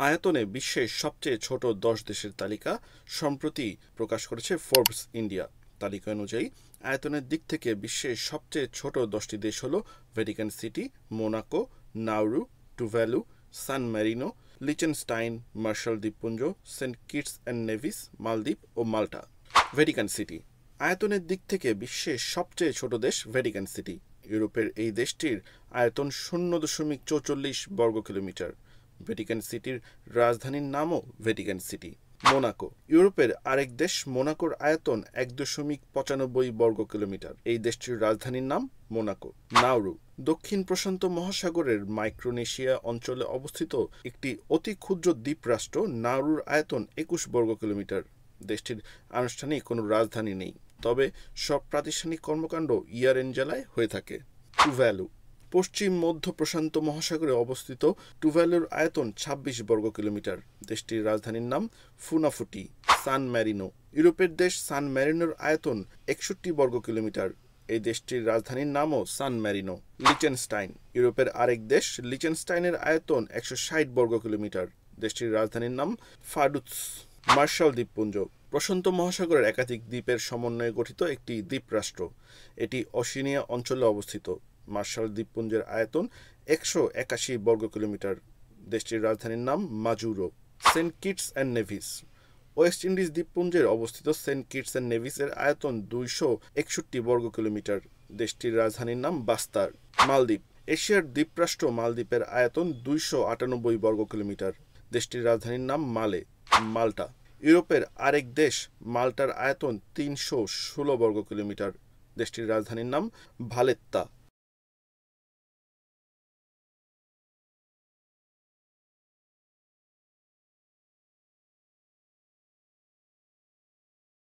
আয়তনে বিশ্বের সবচেয়ে ছোট ১০ দেশের তালিকা সম্প্রতি প্রকাশ করেছে ফোর্বস ইন্ডিয়া। তালিকা অনুযায়ী আয়তনের দিক থেকে বিশ্বের সবচেয়ে ছোট ১০টি দেশ হলো ভ্যাটিকান সিটি, মোনাকো, নাউরু, টুভ্যালু, সান মেরিনো, লিচেনস্টাইন, মার্শাল দ্বীপপুঞ্জ, সেন্ট কিটস অ্যান্ড নেভিস, মালদ্বীপ ও মাল্টা। ভ্যাটিকান সিটি আয়তনের দিক থেকে বিশ্বের সবচেয়ে ছোট দেশ ভ্যাটিকান সিটি। ইউরোপের এই দেশটির আয়তন ০.৪৪ বর্গ কিলোমিটার। ভ্যাটিকান সিটির রাজধানীর নামও ভ্যাটিকান সিটি। মোনাকো ইউরোপের আরেক দেশ। মোনাকোর আয়তন ১.৯৫ বর্গ কিলোমিটার। এই দেশটির রাজধানীর নাম মোনাকো। নাউরু দক্ষিণ প্রশান্ত মহাসাগরের মাইক্রোনেশিয়া অঞ্চলে অবস্থিত একটি অতি ক্ষুদ্র দ্বীপরাষ্ট্র। নাউরুর আয়তন ২১ বর্গ কিলোমিটার। দেশটির আনুষ্ঠানিক কোনো রাজধানী নেই, তবে সব প্রাতিষ্ঠানিক কর্মকাণ্ড ইয়ারেন জেলায় হয়ে থাকে। টুভ্যালু পশ্চিম মধ্য প্রশান্ত মহাসাগরে অবস্থিত টুভ্যালুর আয়তন ২৬ বর্গ কিলোমিটার। দেশটির রাজধানীর নাম ফুনাফুটি। সান ম্যারিনো ইউরোপের দেশ সান ম্যারিনোর আয়তন ৬১ বর্গ কিলোমিটার। এই দেশটির রাজধানীর নামও সান ম্যারিনো। লিচেনস্টাইন ইউরোপের আরেক দেশ। লিচেনস্টাইনের আয়তন ১৬০ বর্গ কিলোমিটার। দেশটির রাজধানীর নাম ফাডুৎস। মার্শাল দ্বীপপুঞ্জ প্রশান্ত মহাসাগরের একাধিক দ্বীপের সমন্বয়ে গঠিত একটি দ্বীপরাষ্ট্র। এটি ওশেনিয়া অঞ্চলে অবস্থিত। মার্শাল দ্বীপপুঞ্জের আয়তন ১৮১ বর্গ কিলোমিটার। দেশটির রাজধানীর নাম Majuro. Saint Kitts and Nevis West Indies দ্বীপপুঞ্জের অবস্থিত সেন্ট কিটস অ্যান্ড নেভিসের আয়তন ২৬১ বর্গ কিলোমিটার। দেশটির রাজধানীর নাম বাস্তার। মালদ্বীপ এশিয়ার দ্বীপরাষ্ট্র মালদ্বীপের আয়তন ২৯৮ বর্গ কিলোমিটার। দেশটির রাজধানীর নাম মালে। মাল্টা ইউরোপের আরেক দেশ। মাল্টার আয়তন ৩১৬ বর্গ কিলোমিটার। দেশটির রাজধানীর নাম ভালেত্তা।